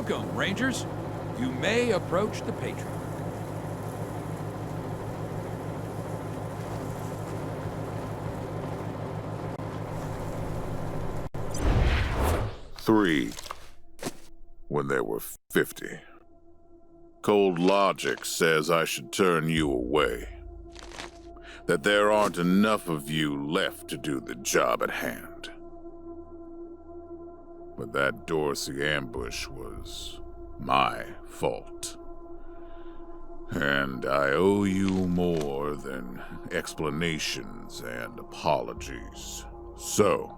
Welcome, Rangers. You may approach the Patriarch. Three, when there were 50. Cold logic says I should turn you away. That there aren't enough of you left to do the job at hand. But that Dorsey ambush was my fault. And I owe you more than explanations and apologies. So,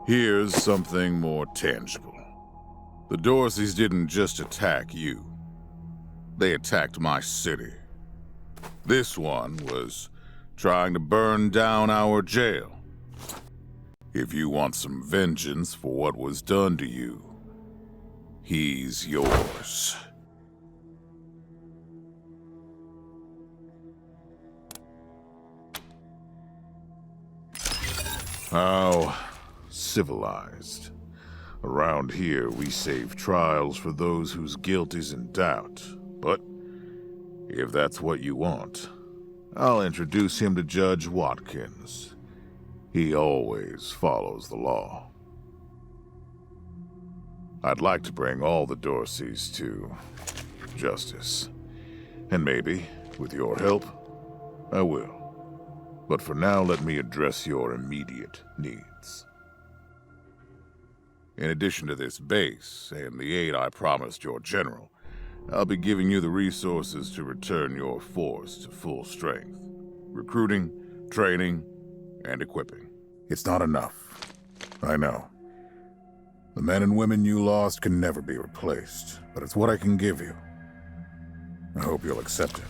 here's something more tangible. The Dorseys didn't just attack you. They attacked my city. This one was trying to burn down our jail. If you want some vengeance for what was done to you, he's yours. How civilized. Around here, we save trials for those whose guilt is in doubt. But if that's what you want, I'll introduce him to Judge Watkins. He always follows the law. I'd like to bring all the Dorseys to justice. And maybe, with your help, I will. But for now, let me address your immediate needs. In addition to this base and the aid I promised your general, I'll be giving you the resources to return your force to full strength. Recruiting, training, and equipping. It's not enough. I know. The men and women you lost can never be replaced, but it's what I can give you. I hope you'll accept it.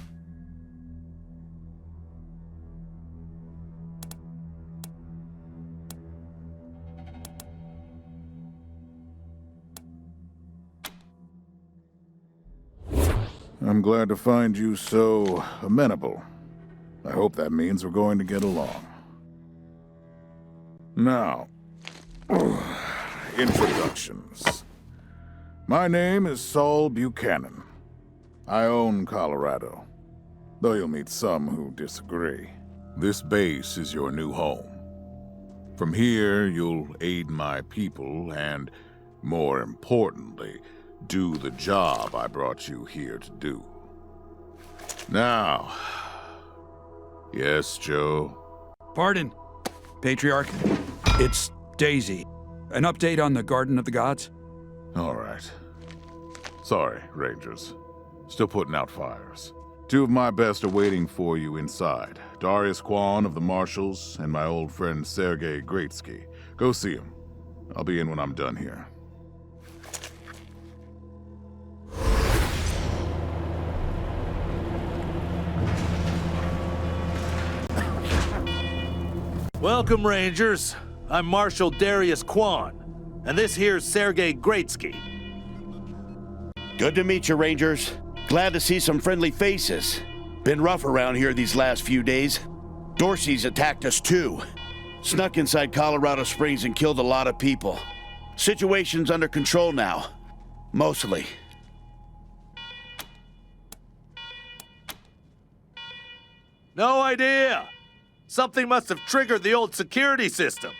I'm glad to find you so amenable. I hope that means we're going to get along. Now, introductions. My name is Saul Buchanan. I own Colorado, though you'll meet some who disagree. This base is your new home. From here, you'll aid my people and, more importantly, do the job I brought you here to do. Now, yes, Joe? Pardon, Patriarch. It's Daisy. An update on the Garden of the Gods? All right. Sorry, Rangers. Still putting out fires. Two of my best are waiting for you inside. Darius Kwan of the Marshals and my old friend Sergei Greatsky. Go see him. I'll be in when I'm done here. Welcome, Rangers. I'm Marshal Darius Kwan, and this here's Sergei Greatsky. Good to meet you, Rangers. Glad to see some friendly faces. Been rough around here these last few days. Dorsey's attacked us too. Snuck inside Colorado Springs and killed a lot of people. Situation's under control now. Mostly. No idea. Something must have triggered the old security system.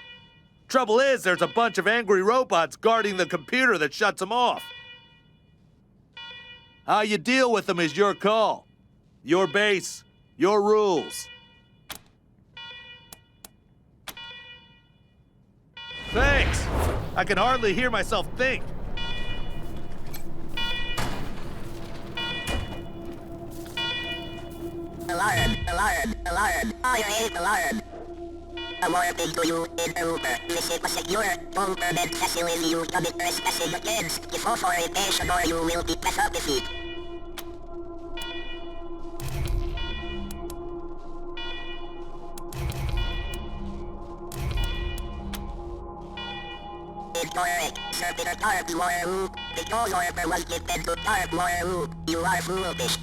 Trouble is, there's a bunch of angry robots guarding the computer that shuts them off. How you deal with them is your call. Your base, your rules. Thanks. I can hardly hear myself think. Alarm, alarm, alarm, I hate alarm. A warning to you in Uber. Visit a secure, non-permit facility you commit trespassing against. Give authorization or you will be defeated. Incorrect. Servitor Dark War. Because order was given to Dark War. You are foolish.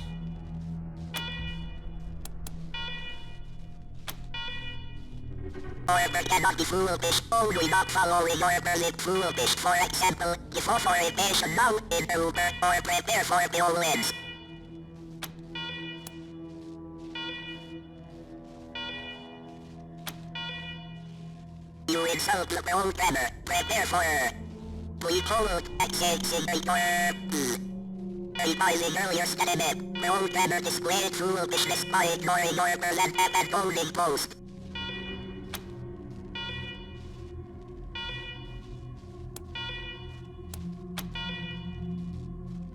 Order cannot be foolish, only not following orders is foolish. For example, give authorization now in Uber or prepare for violence. You insult the programmer. Prepare for we hold revising earlier statement. Programmer displayed foolishness by ignoring orders and abandonning post.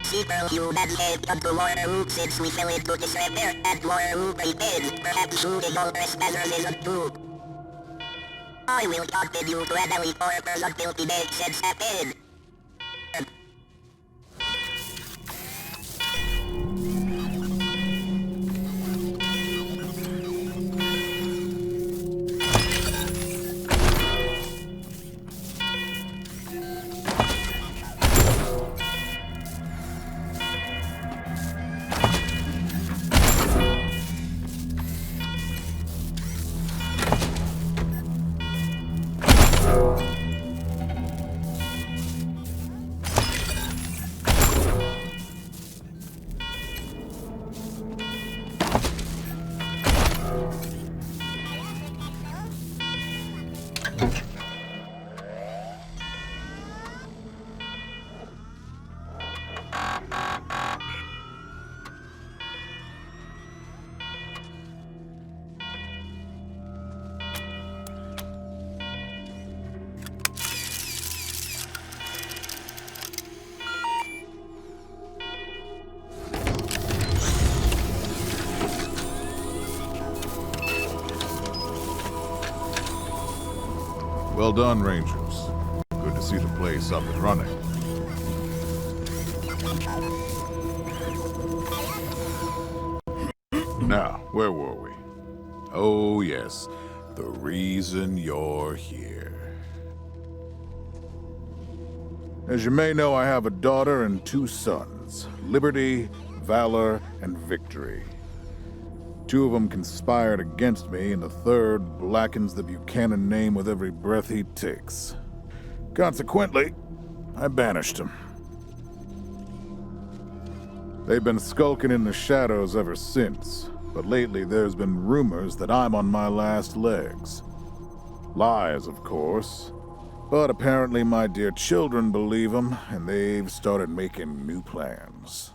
Several humans have come to water room since we fell into disrepair and water room begins. Perhaps shooting all trespassers isn't true. I will continue to annihilate orders until the makes sense happen. Well done, Rangers. Good to see the place up and running. Now, where were we? Oh, yes. The reason you're here. As you may know, I have a daughter and 2 sons. Liberty, Valor, and Victory. 2 of them conspired against me, and the 3rd blackens the Buchanan name with every breath he takes. Consequently, I banished him. They've been skulking in the shadows ever since, but lately there's been rumors that I'm on my last legs. Lies, of course, but apparently my dear children believe them, and they've started making new plans.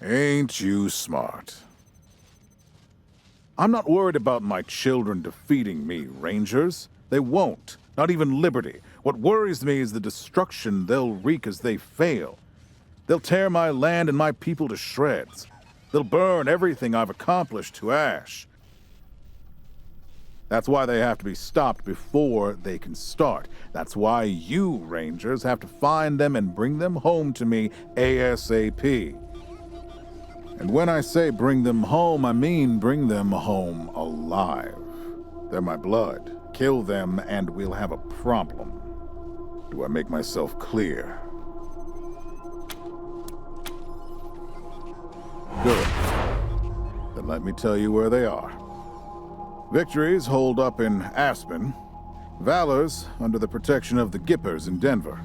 Ain't you smart? I'm not worried about my children defeating me, Rangers. They won't. Not even Liberty. What worries me is the destruction they'll wreak as they fail. They'll tear my land and my people to shreds. They'll burn everything I've accomplished to ash. That's why they have to be stopped before they can start. That's why you, Rangers, have to find them and bring them home to me ASAP. And when I say bring them home, I mean bring them home alive. They're my blood. Kill them and we'll have a problem. Do I make myself clear? Good. Then let me tell you where they are. Victory's holed up in Aspen. Valor's under the protection of the Gippers in Denver.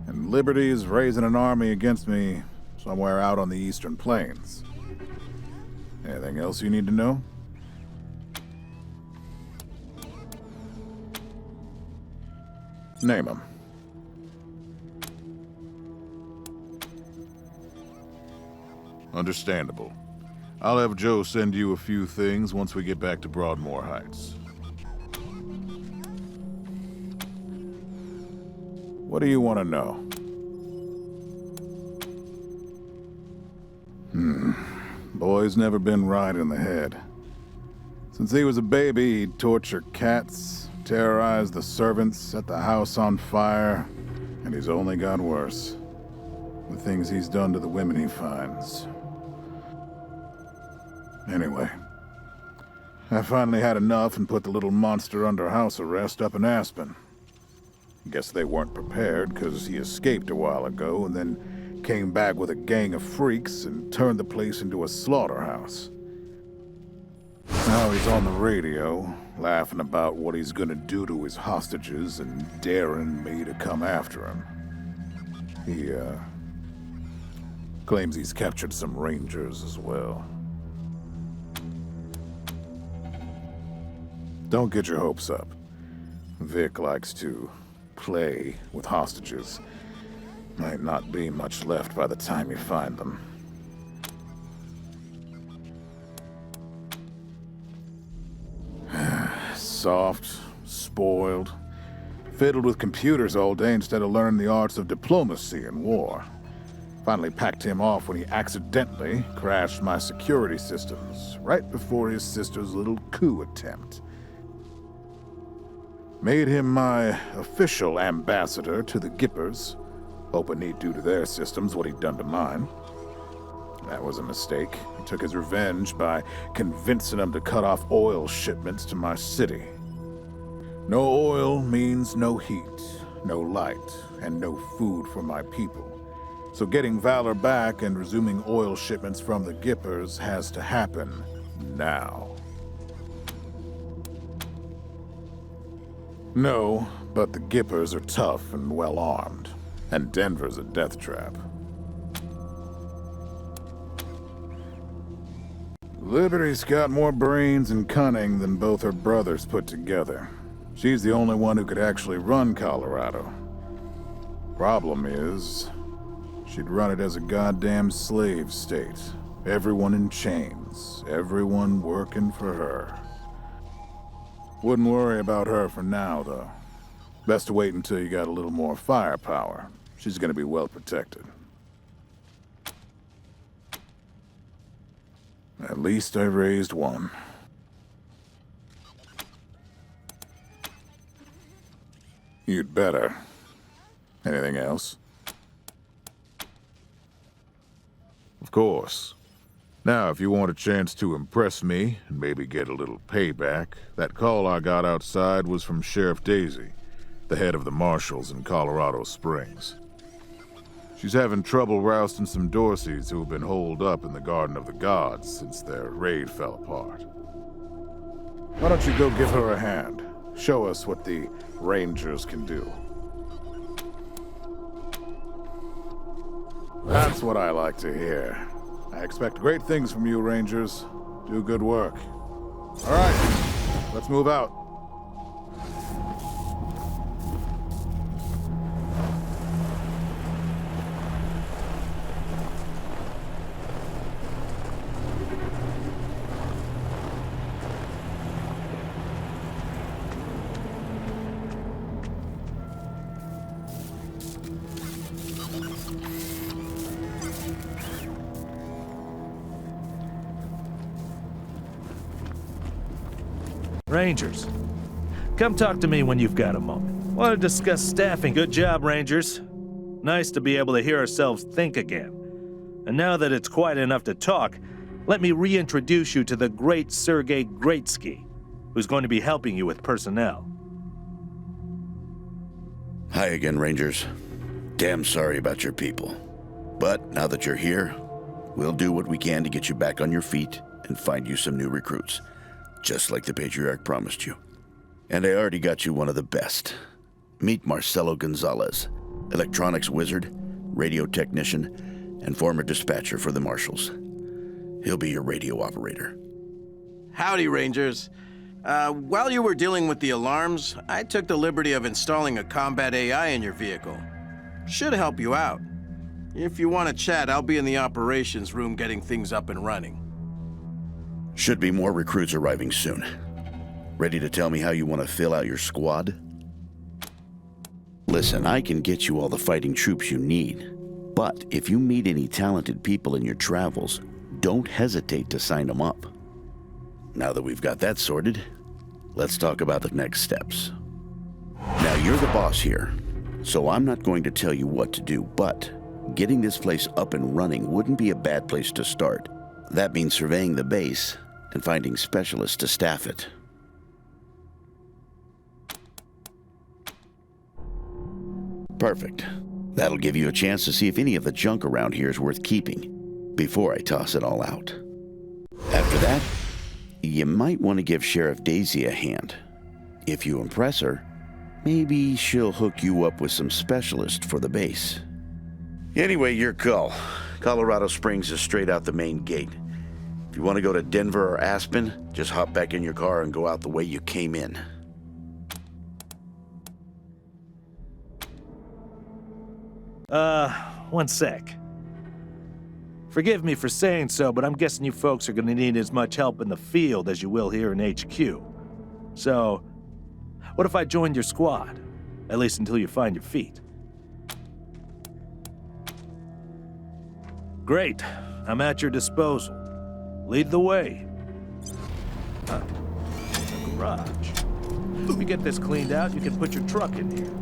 And Liberty's raising an army against me somewhere out on the Eastern Plains. Anything else you need to know? Name them. Understandable. I'll have Joe send you a few things once we get back to Broadmoor Heights. What do you want to know? Boy's never been right in the head. Since he was a baby, he'd torture cats, terrorize the servants, set the house on fire, and he's only got worse. The things he's done to the women he finds. Anyway, I finally had enough and put the little monster under house arrest up in Aspen. Guess they weren't prepared, because he escaped a while ago and then came back with a gang of freaks and turned the place into a slaughterhouse. Now he's on the radio, laughing about what he's gonna do to his hostages and daring me to come after him. He, claims he's captured some rangers as well. Don't get your hopes up. Vic likes to play with hostages. Might not be much left by the time you find them. Soft, spoiled, fiddled with computers all day instead of learning the arts of diplomacy and war. Finally packed him off when he accidentally crashed my security systems right before his sister's little coup attempt. Made him my official ambassador to the Gippers, hoping he'd do to their systems what he'd done to mine. That was a mistake. He took his revenge by convincing them to cut off oil shipments to my city. No oil means no heat, no light, and no food for my people. So getting Valor back and resuming oil shipments from the Gippers has to happen now. No, but the Gippers are tough and well-armed, and Denver's a death trap. Liberty's got more brains and cunning than both her brothers put together. She's the only one who could actually run Colorado. Problem is, she'd run it as a goddamn slave state. Everyone in chains, everyone working for her. Wouldn't worry about her for now, though. Best to wait until you got a little more firepower. She's gonna be well protected. At least I raised one. You'd better. Anything else? Of course. Now, if you want a chance to impress me and maybe get a little payback, that call I got outside was from Sheriff Daisy, the head of the marshals in Colorado Springs. She's having trouble rousting some Dorseys who have been holed up in the Garden of the Gods since their raid fell apart. Why don't you go give her a hand? Show us what the Rangers can do. That's what I like to hear. I expect great things from you, Rangers. Do good work. All right, let's move out. Rangers, come talk to me when you've got a moment. Want to discuss staffing. Good job, Rangers. Nice to be able to hear ourselves think again. And now that it's quiet enough to talk, let me reintroduce you to the great Sergei Greatsky, who's going to be helping you with personnel. Hi again, Rangers. Damn sorry about your people. But now that you're here, we'll do what we can to get you back on your feet and find you some new recruits. Just like the Patriarch promised you. And I already got you one of the best. Meet Marcelo Gonzalez, electronics wizard, radio technician, and former dispatcher for the Marshals. He'll be your radio operator. Howdy, Rangers. While you were dealing with the alarms, I took the liberty of installing a combat AI in your vehicle. Should help you out. If you want to chat, I'll be in the operations room getting things up and running. Should be more recruits arriving soon. Ready to tell me how you want to fill out your squad? Listen, I can get you all the fighting troops you need. But if you meet any talented people in your travels, don't hesitate to sign them up. Now that we've got that sorted, let's talk about the next steps. Now, you're the boss here, so I'm not going to tell you what to do, but getting this place up and running wouldn't be a bad place to start. That means surveying the base and finding specialists to staff it. Perfect. That'll give you a chance to see if any of the junk around here is worth keeping before I toss it all out. After that, you might want to give Sheriff Daisy a hand. If you impress her, maybe she'll hook you up with some specialists for the base. Anyway, your call. Colorado Springs is straight out the main gate. If you want to go to Denver or Aspen, just hop back in your car and go out the way you came in. One sec. Forgive me for saying so, but I'm guessing you folks are gonna need as much help in the field as you will here in HQ. So, what if I joined your squad? At least until you find your feet. Great. I'm at your disposal. Lead the way. The garage. If we get this cleaned out, you can put your truck in here.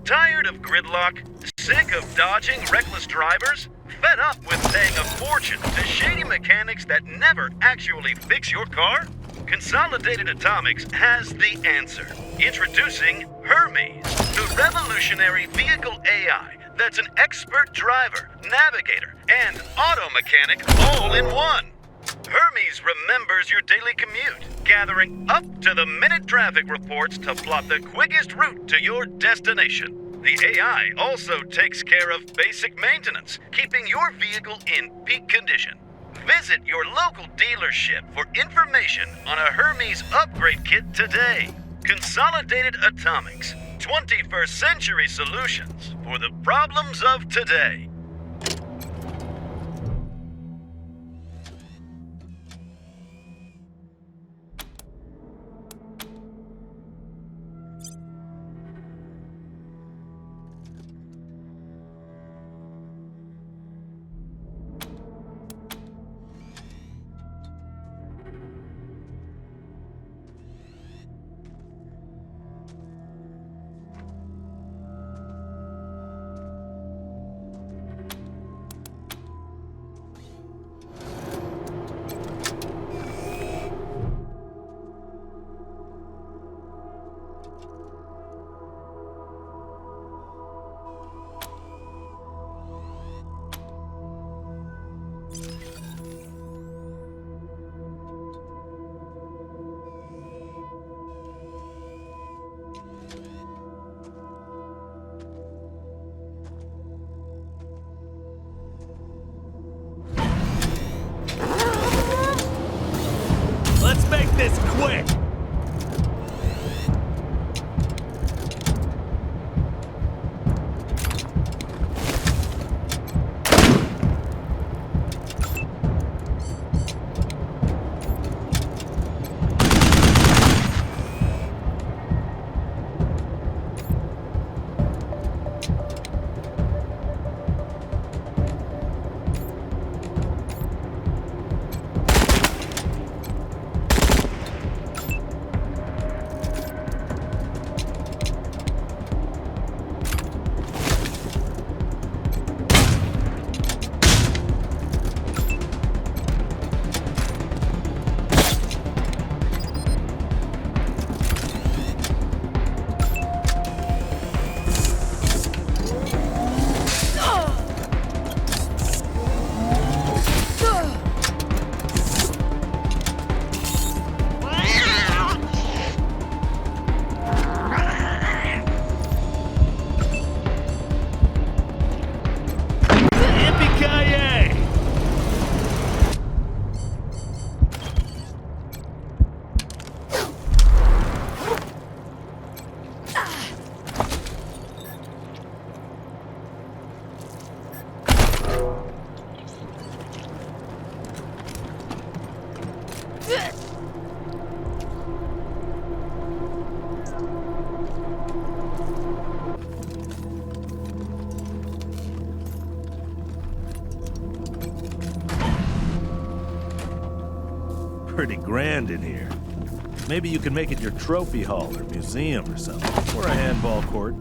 Tired of gridlock? Sick of dodging reckless drivers? Fed up with paying a fortune to shady mechanics that never actually fix your car? Consolidated Atomics has the answer. Introducing Hermes, the revolutionary vehicle AI that's an expert driver, navigator, and auto mechanic all in one. Hermes remembers your daily commute, gathering up-to-the-minute traffic reports to plot the quickest route to your destination. The AI also takes care of basic maintenance, keeping your vehicle in peak condition. Visit your local dealership for information on a Hermes upgrade kit today. Consolidated Atomics, 21st century solutions for the problems of today. Let's make this quick! Pretty grand in here. Maybe you can make it your trophy hall or museum or something, or a handball court.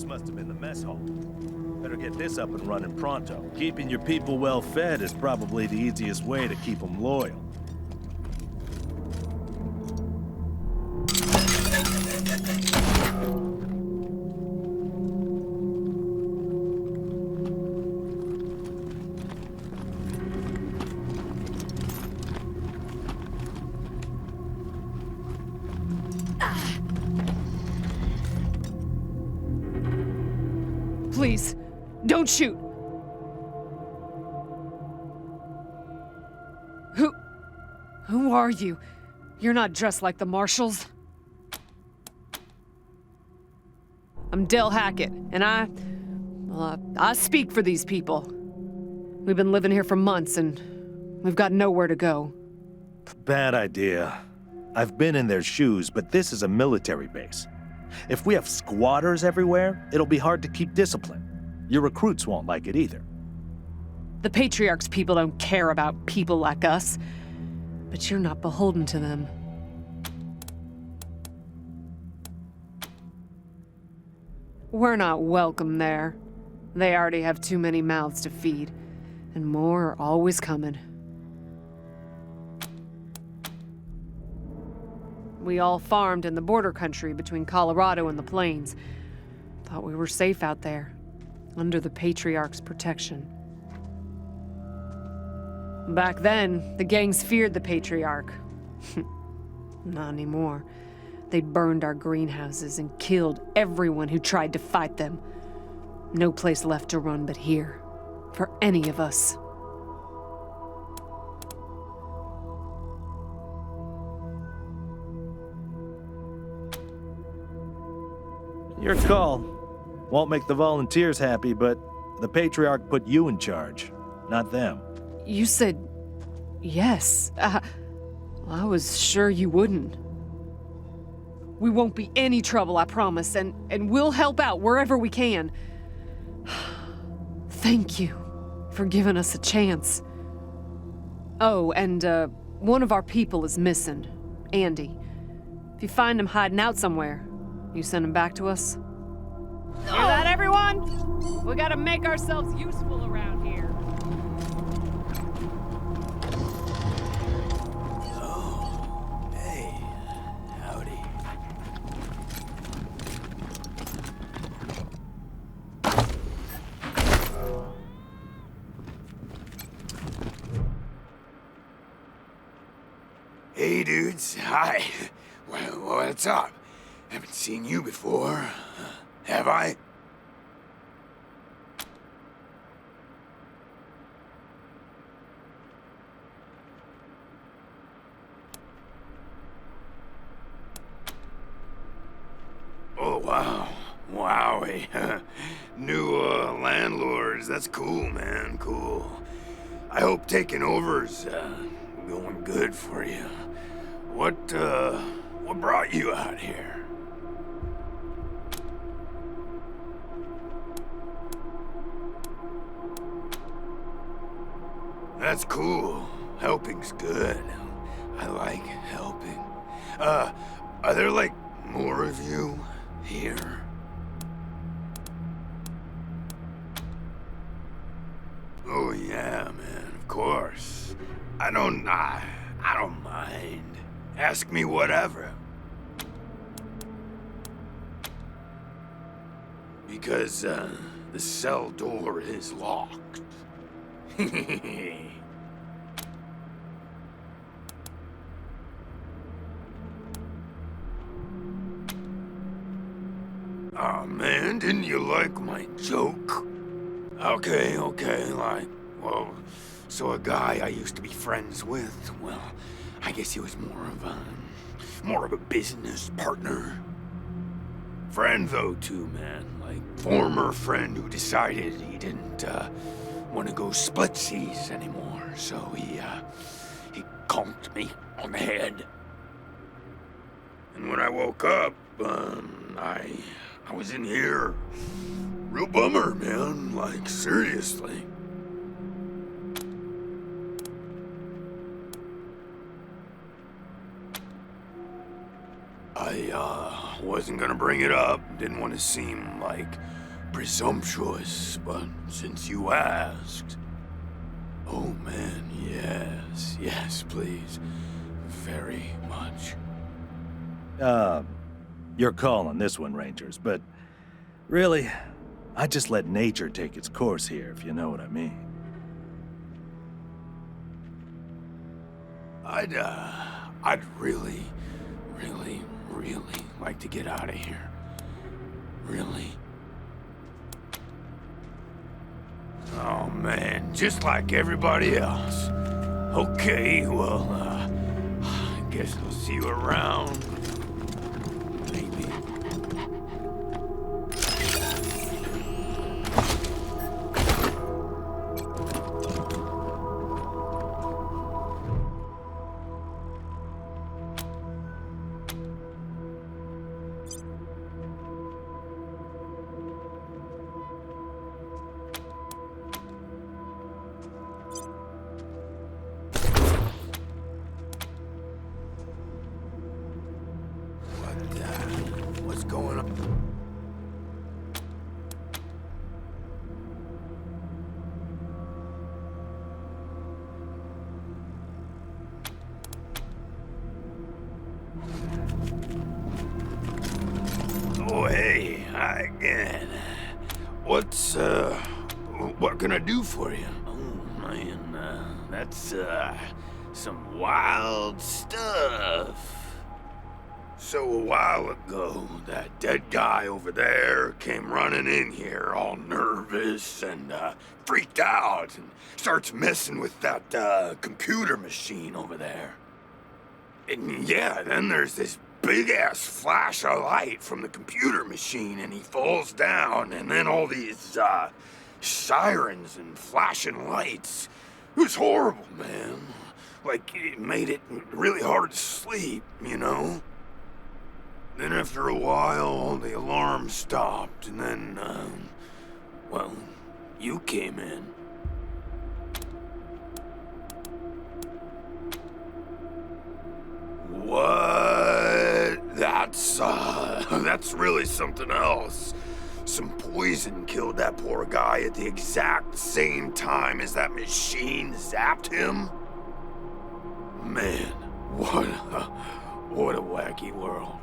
This must have been the mess hall. Better get this up and running pronto. Keeping your people well fed is probably the easiest way to keep them loyal. Please, don't shoot. Who are you? You're not dressed like the marshals. I'm Del Hackett, and I speak for these people. We've been living here for months, and we've got nowhere to go. Bad idea. I've been in their shoes, but this is a military base. If we have squatters everywhere, it'll be hard to keep discipline. Your recruits won't like it either. The Patriarch's people don't care about people like us, but you're not beholden to them. We're not welcome there. They already have too many mouths to feed, and more are always coming. We all farmed in the border country between Colorado and the plains. Thought we were safe out there, under the Patriarch's protection. Back then, the gangs feared the Patriarch. Not anymore. They burned our greenhouses and killed everyone who tried to fight them. No place left to run but here, for any of us. Your call. Won't make the volunteers happy, but the Patriarch put you in charge, not them. You said yes. Well, I was sure you wouldn't. We won't be any trouble, I promise, and we'll help out wherever we can. Thank you for giving us a chance. Oh, and one of our people is missing, Andy. If you find him hiding out somewhere, you send him back to us? Hear that, everyone? We gotta make ourselves useful around here. Hey, howdy. Hey, dudes. Hi. Well, what's up? Haven't seen you before. Have I? Oh, wow. Wowie. New, landlords. That's cool, man. Cool. I hope taking over's, going good for you. What brought you out here? That's cool. Helping's good. I like helping. Are there, like, more of you here? Oh, yeah, man, of course. I don't mind. Ask me whatever. Because, the cell door is locked. Aw, man, didn't you like my joke? Okay, like, well, so a guy I used to be friends with, well, I guess he was more of a business partner. Friend, though, too, man. Like, former friend who decided he didn't, want to go splitsies anymore, so he conked me on the head. And when I woke up, I was in here. Real bummer, man, like, seriously. I wasn't gonna bring it up, Didn't want to seem, like, presumptuous, but since you asked... Oh, man, yes, yes, please. Very much. Your call on this one, Rangers, but really, I just let nature take its course here, if you know what I mean. I'd really, really, really like to get out of here. Really. Oh, man, just like everybody else. Okay, well, I guess I'll see you around. Maybe. What's going on? Oh, hey, hi again. What can I do for you? Oh, man, that's, some wild stuff. So a while ago, that dead guy over there came running in here all nervous and freaked out and starts messing with that computer machine over there. And yeah, then there's this big-ass flash of light from the computer machine and he falls down and then all these sirens and flashing lights. It was horrible, man. Like, it made it really hard to sleep, you know? Then after a while, the alarm stopped, and then, well, you came in. What? That's really something else. Some poison killed that poor guy at the exact same time as that machine zapped him. Man, what a wacky world.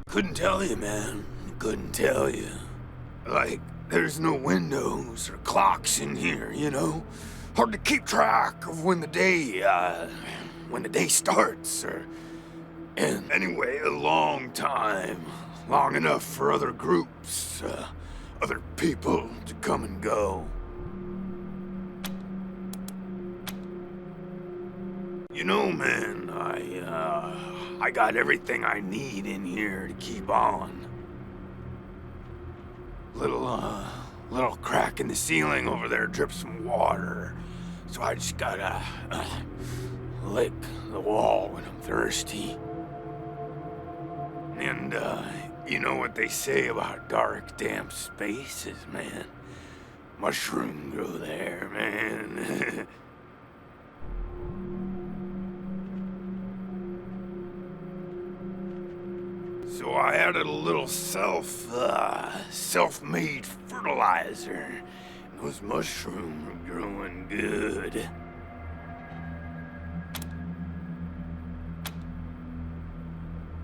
Couldn't tell you, man. Couldn't tell you. Like, there's no windows or clocks in here, you know? Hard to keep track of when the day starts, and anyway, a long time. Long enough for other groups, other people to come and go. You know, man, I got everything I need in here to keep on. Little crack in the ceiling over there drips some water. So I just gotta lick the wall when I'm thirsty. And, you know what they say about dark, damp spaces, man? Mushroom grow there, man. So I added a little self-made fertilizer. And those mushrooms are growing good.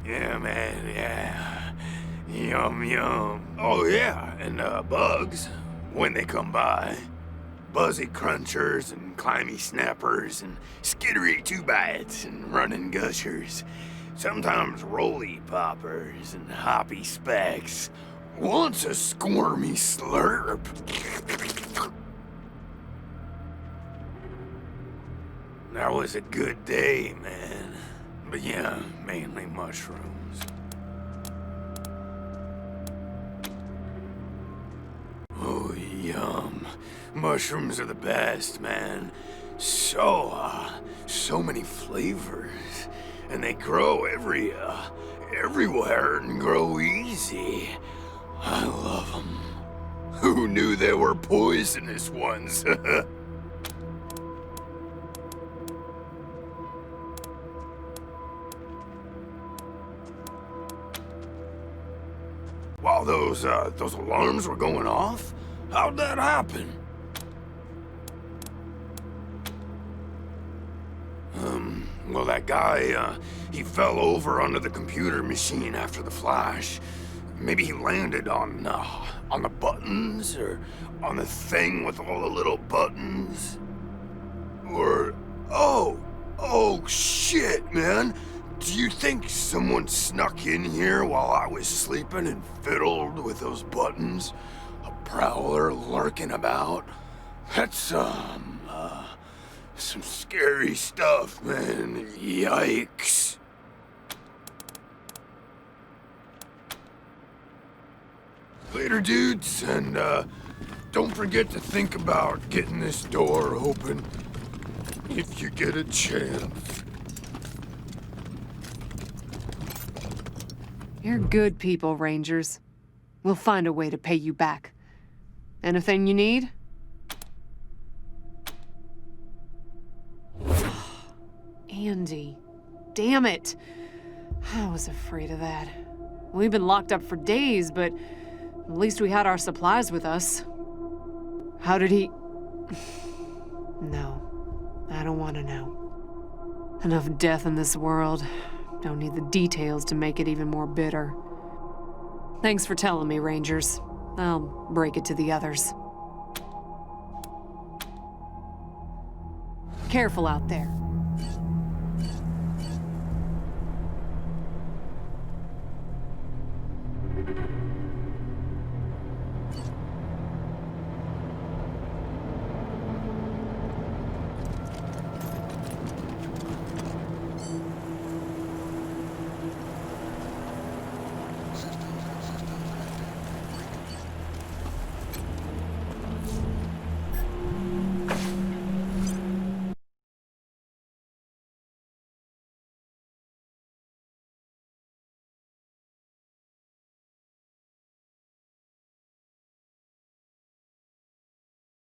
Yeah, man, yeah. Yum, yum. Oh, yeah, and bugs, when they come by. Buzzy crunchers and climby snappers and skittery two-bites and running gushers. Sometimes roly poppers and hoppy specks. Once a squirmy slurp. That was a good day, man. But yeah, mainly mushrooms. Oh, yum. Mushrooms are the best, man. So many flavors. And they grow everywhere and grow easy. I love them. Who knew there were poisonous ones? While those alarms were going off? How'd that happen? Well, that guy, he fell over onto the computer machine after the flash. Maybe he landed on the buttons, or on the thing with all the little buttons. Or, oh shit, man. Do you think someone snuck in here while I was sleeping and fiddled with those buttons? A prowler lurking about? That's some scary stuff, man. Yikes. Later, dudes, and don't forget to think about getting this door open if you get a chance. You're good people, Rangers. We'll find a way to pay you back. Anything you need? Andy. Damn it. I was afraid of that. We've been locked up for days, but at least we had our supplies with us. How did he... No. I don't want to know. Enough death in this world. Don't need the details to make it even more bitter. Thanks for telling me, Rangers. I'll break it to the others. Careful out there.